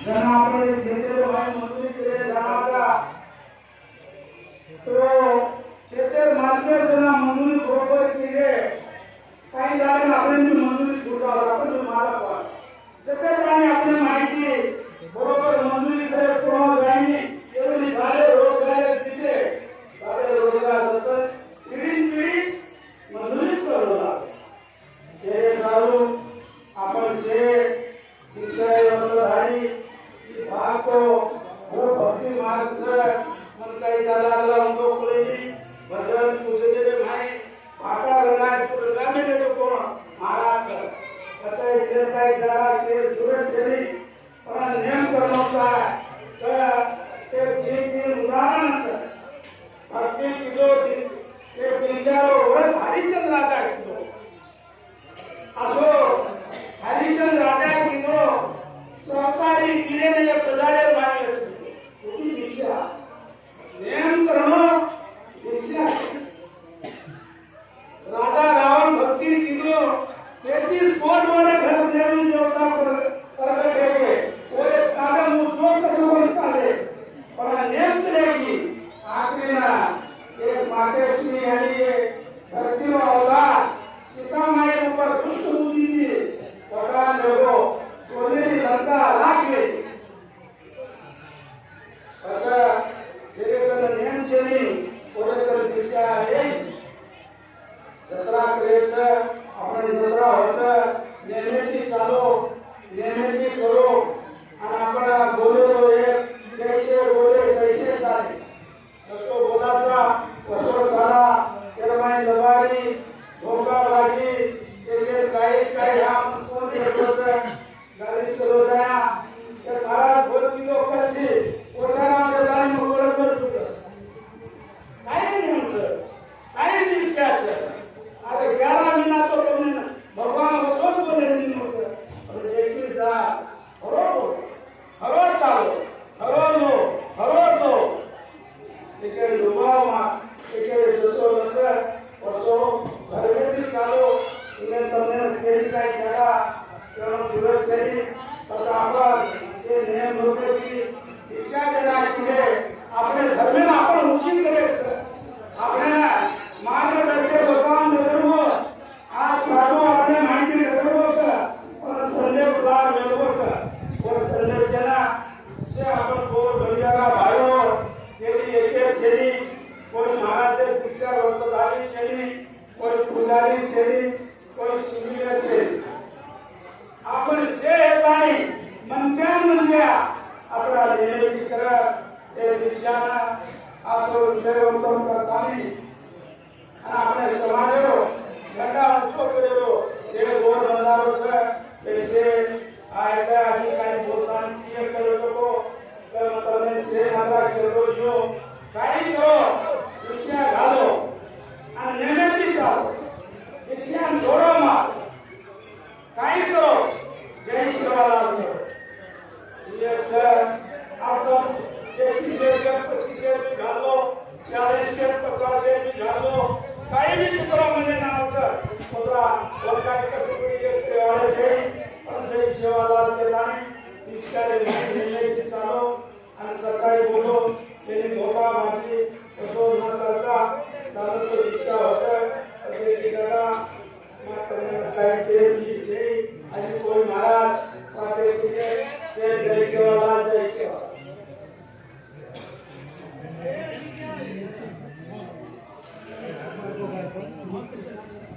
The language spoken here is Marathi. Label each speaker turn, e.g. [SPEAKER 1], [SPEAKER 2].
[SPEAKER 1] ज्यांना आपण घेतलेले माय मंजुरी केले जाण्याचा तो शेतर मार्केट ज्यांना मंजुरी बरोबर केले काही झाले आपण मंजुरी सोडावं आपण मालक व्हा जसे काही आपली माहिती बरोबर मंजुरी करे कोण जाईनी एवढी सारे रोजगार तिथे सारे रोजगार सतत पिढी मंजुरीच करवला हे सारू आपण शेत विषय धारी भागतो वो भक्ती मार्ग मन काही झाला तो कोणी भजन पूजलेले माई पाटा रणाय तो रंगामेले तो कोण महाराज आता इथे काय झाला ते जुरत झाली पण नेम करण्याचा तर ते एक उदाहरणच भक्ती किदो ते दिशारो वर हरिचंद्र राजा किदो असो हरिचंद्र राजा किदो सहकारी किरेने प्रजारे मानले होती दीक्षा नेम करणं दीक्षा राजा रावण भक्ती किदो 33 कोट वाले घर देवी देवता कर देंगे वो एक कागज मुझो कर चाले पर नेम चलेगी आखिरी ना एक मातेश्वरी यानी धरती में औलाद सीता माई ऊपर दुष्ट बुद्धि थी भगवान देखो सोने की लंका लाग गई अच्छा तेरे कर नेम चली ओरे कर दिशा है जत्रा करेच आपण जत्रा होत नेमेची चालो नेमेची करो आणि आपण बोललो एक जैसे बोले तैसे चाले कसो बोलाचा कसो चाला तेरमाई दवारी धोका बाजी तेरे काही हम कोण करत गाडी चलो जाया ते महाराज बोल किलो करची ओछाना दानी मोकळ कर चुक काय नेमचं काय दिवसाचं अरे 11 महीना तो तुमने भगवान वसोत बोले दिन होते और देखिए जा हरो चालो हरो लो हरो दो लेकिन डुबाओ मा लेकिन जसो लसे वसो घर में भी चालो इन्हें तुमने केली काय करा क्यों जुरत चली पर आपण ये नियम होते की दीक्षा देना किए अपने धर्म में आपण उचित करे आपने मार्गदर्शक होता निर्भर आज साधू अपने माहिती निर्भर और संदेश लाभ निर्भर और संदेश ना से अपन को बलियागा भाइयों तेरी एक छेली कोई महाराज दीक्षा वर्तदारी छेली कोई पुजारी छेली कोई शिविर छेली आपण से ताई मनक्या अपना लेने की तरह एक दीक्षा आपको विषय उत्तम करतानी આપણે સમાજનો ઘણા ઊંચો કરેલો છે ગોર બંધારો છે કે આ એટલે આજે કાઈ બોલતા નથી કર્યો લોકો કે તમે છે મારા કરો જો કાઈ કરો દીક્ષા ઘાલો આ નેમેથી ચાલો દીક્ષા છોડો માં કાઈ કરો જય સેવાલાલ કરો ये છે आप तो 21 के 25 भी घालो 40 के 50 भी घालो काही भी चित्र મને નામ છે પોતરા વરકાઈ કટુકડી એક આવે છે પણ જય સેવાલાલ કે તાણી દીક્ષાને લઈને ચાલો અને સચ્ચાઈ બોલો તેની ભોગા માજી કશો ન કરતા ચાલો તો દીક્ષા હોતે પછી દીકરા માત્ર કાઈ કે બી છે આજે કોઈ મહારાજ પાતે કે જય સેવાલાલ જય સેવાલાલ Thank you.